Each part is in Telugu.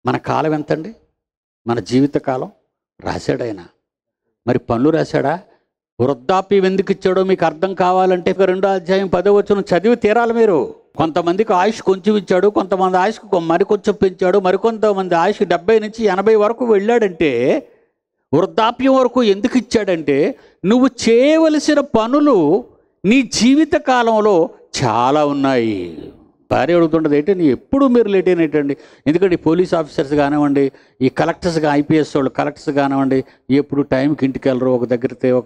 మన కాలం ఎంతండి? మన జీవిత కాలం రాశాడు ఆయన. మరి పనులు రాశాడా? వృద్ధాప్యం ఎందుకు ఇచ్చాడో మీకు అర్థం కావాలంటే 2వ అధ్యాయం 10వ వచనం చదివి తీరాలి మీరు. కొంతమందికి ఆయుష్ కొంచెం ఇచ్చాడు, కొంతమంది ఆయుష్కు మరికొంచెం పెంచాడు, మరికొంతమంది ఆయుష్ 70 నుంచి 80 వరకు వెళ్ళాడంటే వృద్ధాప్యం వరకు ఎందుకు ఇచ్చాడంటే నువ్వు చేయవలసిన పనులు నీ జీవిత కాలంలో చాలా ఉన్నాయి. భార్య అడుగుతుంటుంది, ఏంటి నీ ఎప్పుడు మీరు లేట్ అయినట్టండి? ఎందుకంటే పోలీస్ ఆఫీసర్స్ కానివ్వండి, ఈ కలెక్టర్స్గా ఐపీఎస్ వాళ్ళు కలెక్టర్స్ కానివ్వండి, ఎప్పుడు టైంకి ఇంటికి వెళ్ళరు, ఒక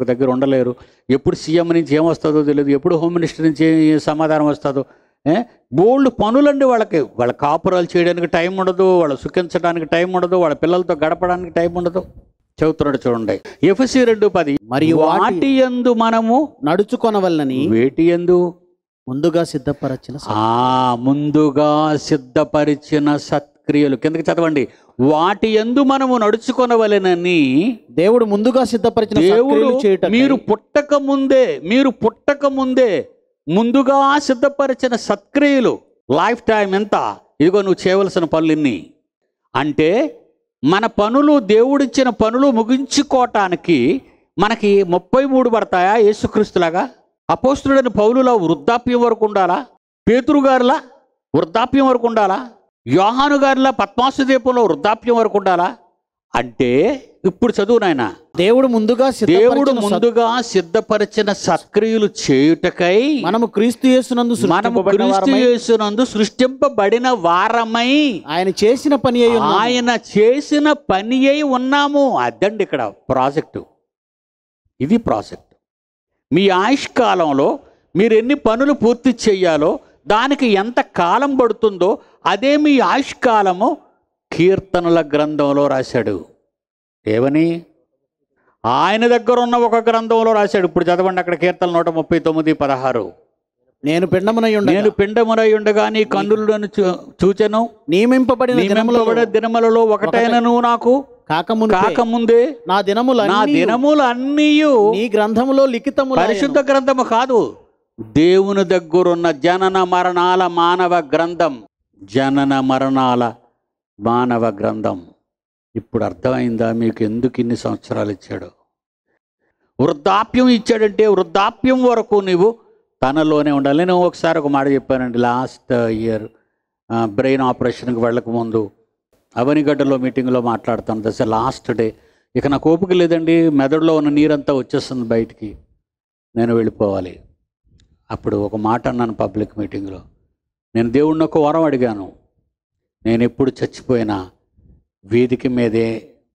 దగ్గర ఉండలేరు. ఎప్పుడు సీఎం నుంచి ఏమొస్తుందో తెలియదు, ఎప్పుడు హోమ్ మినిస్టర్ నుంచి సమాధానం వస్తుందో. బోల్డ్ పనులండి వాళ్ళకి. వాళ్ళ కాపురాలు చేయడానికి టైం ఉండదు, వాళ్ళు సుఖించడానికి టైం ఉండదు, వాళ్ళ పిల్లలతో గడపడానికి టైం ఉండదు. చదువుతున్నాడు చూడండి, ఎఫెసీ 2:10. మరియు వాటి యందు మనము నడుచుకొనవలనని వేటి యందు ముందుగా సిద్ధపరచిన ముందుగా సిద్ధపరిచిన సత్క్రియలు. కిందకి చదవండి. వాటి యందు మనము నడుచుకొనవలెనని దేవుడు ముందుగా సిద్ధపరిచిన దేవుడు చేయటం. మీరు పుట్టక ముందే ముందుగా సిద్ధపరిచిన సత్క్రియలు. లైఫ్ టైం ఎంత? ఇదిగో నువ్వు చేయవలసిన పనులు ఇన్ని. అంటే మన పనులు, దేవుడిచ్చిన పనులు ముగించుకోవటానికి మనకి 33 పడతాయా? యేసుక్రీస్తులాగా, అపోస్తులుడైన పౌలులా వృద్ధాప్యం వరకు ఉండాలా? పేతురు గారిలా వృద్ధాప్యం వరకు ఉండాలా? యోహాను గారిలా పద్మాసు దీపంలో వృద్ధాప్యం వరకు ఉండాలా? అంటే ఇప్పుడు చదువు నాయన. దేవుడు ముందుగా సిద్ధపరిచిన సత్క్రియలు చేయుటకై మనము క్రీస్తు యేసునందు సృష్టింపబడిన వారమై ఆయన చేసిన పని అయి ఉన్నాము. అదండి ఇక్కడ ప్రాజెక్టు. ఇది ప్రాజెక్ట్. మీ ఆయుష్కాలంలో మీరు ఎన్ని పనులు పూర్తి చేయాలో, దానికి ఎంత కాలం పడుతుందో అదే మీ ఆయుష్కాలము కీర్తనల గ్రంథంలో రాశాడు. ఏమని? ఆయన దగ్గర ఉన్న ఒక గ్రంథంలో రాశాడు. ఇప్పుడు చదవండి అక్కడ కీర్తన 139:16. నేను పిండమునై ఉండగా నీ కన్నులను చూచెను, నియమింపబడిన దినములలో ఒకటైనను నాకు కాకముందే నా దినములన్నీయు నీ గ్రంథములో లిఖితము. పరిశుద్ధ గ్రంథము కాదు, దేవుని దగ్గరున్న జనన మరణాల మానవ గ్రంథం. ఇప్పుడు అర్థమైందా మీకు ఎందుకు ఇన్ని సంవత్సరాలు ఇచ్చాడు? వృద్ధాప్యం ఇచ్చాడంటే వృద్ధాప్యం వరకు నువ్వు తనలోనే ఉండాలి. నేను ఒకసారి ఒక మాట చెప్పానండి. లాస్ట్ ఇయర్ బ్రెయిన్ ఆపరేషన్కి వెళ్ళకముందు అవనిగడ్డలో మీటింగ్లో మాట్లాడుతాను. That's last day. ఇక నాకు ఓపిక లేదండి, మెదడులో ఉన్న నీరంతా వచ్చేస్తుంది బయటికి, నేను వెళ్ళిపోవాలి. అప్పుడు ఒక మాట అన్నాను పబ్లిక్ మీటింగ్లో. నేను దేవుడిని ఒక వరం అడిగాను, నేను ఎప్పుడు చచ్చిపోయినా వేదిక మీదే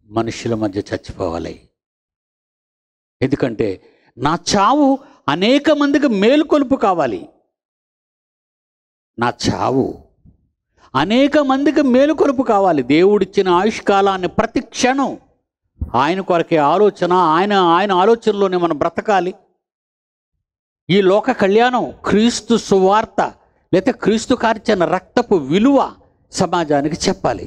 మనుషుల మధ్య చచ్చిపోవాలి. ఎందుకంటే నా చావు అనేక మందికి మేలుకొలుపు కావాలి. నా చావు అనేక మందికి మేలుకొలుపు కావాలి. దేవుడిచ్చిన ఆయుష్కాలాన్ని ప్రతి క్షణం ఆయన కొరకే ఆలోచన, ఆయన ఆలోచనలోనే మనం బ్రతకాలి. ఈ లోక కళ్యాణం, క్రీస్తు సువార్త లేదా క్రీస్తు కార్చిన రక్తపు విలువ సమాజానికి చెప్పాలి.